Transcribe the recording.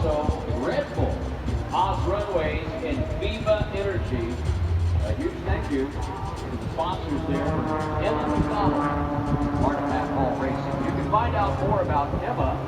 also Red Bull, Oz Runways, and Viva Energy. A huge thank you to the sponsors there, Emma McDonald, part of Matt Hall Racing. You can find out more about Emma